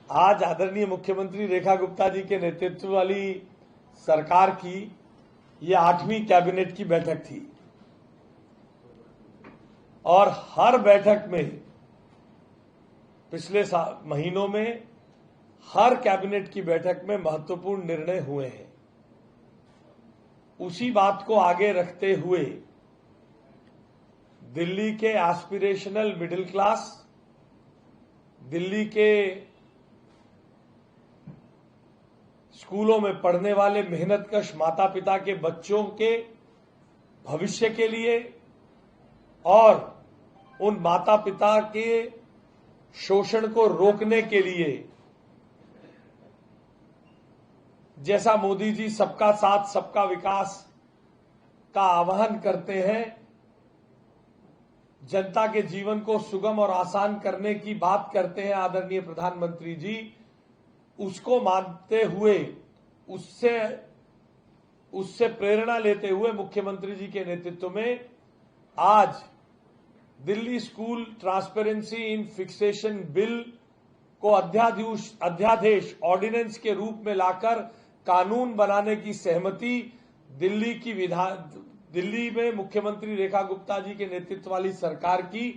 आज आदरणीय मुख्यमंत्री रेखा गुप्ता जी के नेतृत्व वाली सरकार की ये 8वीं कैबिनेट की बैठक थी और हर बैठक में पिछले महीनों में हर कैबिनेट की बैठक में महत्वपूर्ण निर्णय हुए हैं। उसी बात को आगे रखते हुए दिल्ली के एस्पिरेशनल मिडिल क्लास, दिल्ली के स्कूलों में पढ़ने वाले मेहनतकश माता पिता के बच्चों के भविष्य के लिए और उन माता पिता के शोषण को रोकने के लिए, जैसा मोदी जी सबका साथ सबका विकास का आह्वान करते हैं, जनता के जीवन को सुगम और आसान करने की बात करते हैं आदरणीय प्रधानमंत्री जी, उसको मानते हुए उससे प्रेरणा लेते हुए मुख्यमंत्री जी के नेतृत्व में आज Delhi school transparency in fixation bill को अध्यादेश ऑर्डिनेंस के रूप में लाकर कानून बनाने की सहमति दिल्ली में मुख्यमंत्री रेखा गुप्ता जी के नेतृत्व वाली सरकार की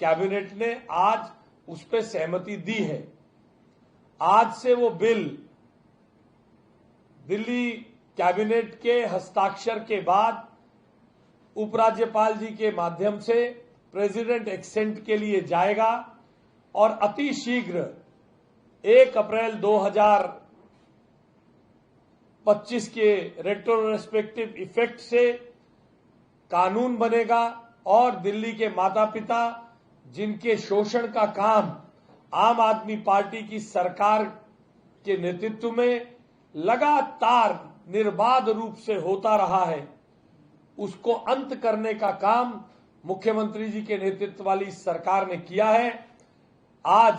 कैबिनेट ने आज उस पर सहमति दी है। आज से वो बिल दिल्ली कैबिनेट के हस्ताक्षर के बाद उपराज्यपाल जी के माध्यम से प्रेसिडेंट एक्सेंट के लिए जाएगा और अति शीघ्र 1 अप्रैल 2025 के रेट्रोस्पेक्टिव इफेक्ट से कानून बनेगा और दिल्ली के माता पिता जिनके शोषण का काम आम आदमी पार्टी की सरकार के नेतृत्व में लगातार निर्बाध रूप से होता रहा है, उसको अंत करने का काम मुख्यमंत्री जी के नेतृत्व वाली सरकार ने किया है। आज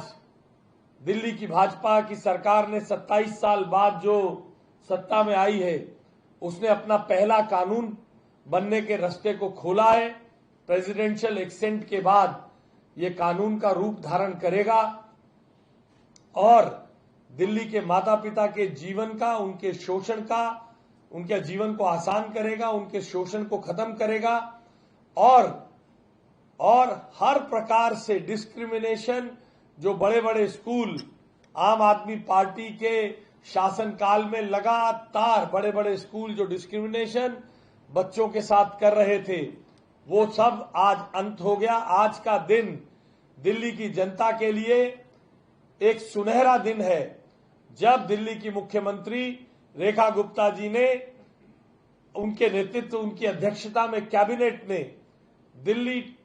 दिल्ली की भाजपा की सरकार ने 27 साल बाद जो सत्ता में आई है, उसने अपना पहला कानून बनने के रास्ते को खोला है। प्रेसिडेंशियल एक्सेंट के बाद ये कानून का रूप धारण करेगा और दिल्ली के माता पिता के जीवन का, उनके शोषण का, उनके जीवन को आसान करेगा, उनके शोषण को खत्म करेगा और हर प्रकार से डिस्क्रिमिनेशन जो बड़े बड़े स्कूल आम आदमी पार्टी के शासनकाल में लगातार बड़े बड़े स्कूल जो डिस्क्रिमिनेशन बच्चों के साथ कर रहे थे, वो सब आज अंत हो गया। आज का दिन दिल्ली की जनता के लिए एक सुनहरा दिन है, जब दिल्ली की मुख्यमंत्री रेखा गुप्ता जी ने उनके नेतृत्व, उनकी अध्यक्षता में कैबिनेट ने Delhi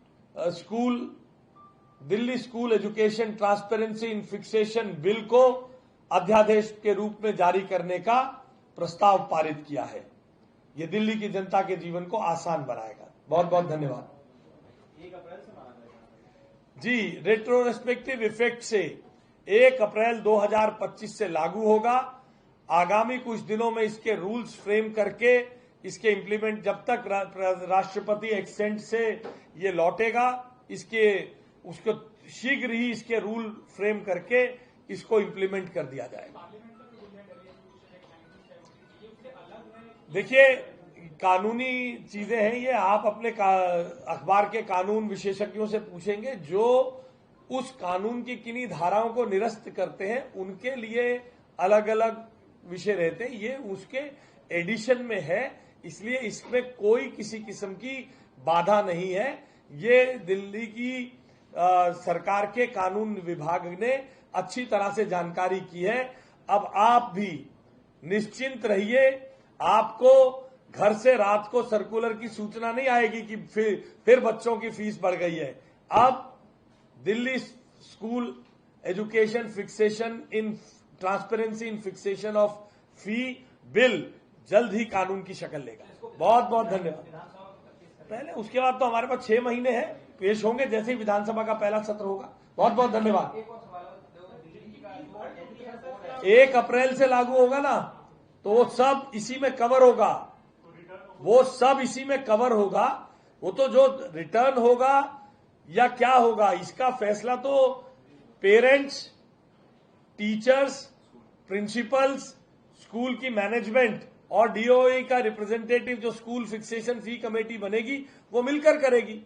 school education transparency in fixation bill को अध्यादेश के रूप में जारी करने का प्रस्ताव पारित किया है। ये दिल्ली की जनता के जीवन को आसान बनाएगा। बहुत बहुत धन्यवाद। 1 अप्रैल से माना जाएगा जी, रेट्रोस्पेक्टिव इफेक्ट से 1 अप्रैल 2025 से लागू होगा। आगामी कुछ दिनों में इसके रूल्स फ्रेम करके इसके इंप्लीमेंट, जब तक राष्ट्रपति एक्सेंट से ये लौटेगा, उसको शीघ्र ही इसके रूल फ्रेम करके इसको इंप्लीमेंट कर दिया जाएगा। देखिए, कानूनी चीजें हैं ये, आप अपने अखबार के कानून विशेषज्ञों से पूछेंगे जो उस कानून की किन्हीं धाराओं को निरस्त करते हैं, उनके लिए अलग अलग विषय रहते हैं। ये उसके एडिशन में है, इसलिए इसमें कोई किसी किस्म की बाधा नहीं है। ये दिल्ली की सरकार के कानून विभाग ने अच्छी तरह से जानकारी की है। अब आप भी निश्चिंत रहिए, आपको घर से रात को सर्कुलर की सूचना नहीं आएगी कि फिर बच्चों की फीस बढ़ गई है। अब Delhi school education fixation in transparency in fixation of fee bill जल्द ही कानून की शक्ल लेगा। बहुत बहुत धन्यवाद। पहले उसके बाद तो हमारे पास 6 महीने हैं, पेश होंगे जैसे ही विधानसभा का पहला सत्र होगा। बहुत बहुत धन्यवाद। 1 अप्रैल से लागू होगा ना, तो वो सब इसी में कवर होगा। वो तो जो रिटर्न होगा या क्या होगा, इसका फैसला तो पेरेंट्स टीचर्स, प्रिंसिपल्स, स्कूल की मैनेजमेंट और डीओई का रिप्रेजेंटेटिव जो स्कूल फिक्सेशन फी कमेटी बनेगी वो मिलकर करेगी।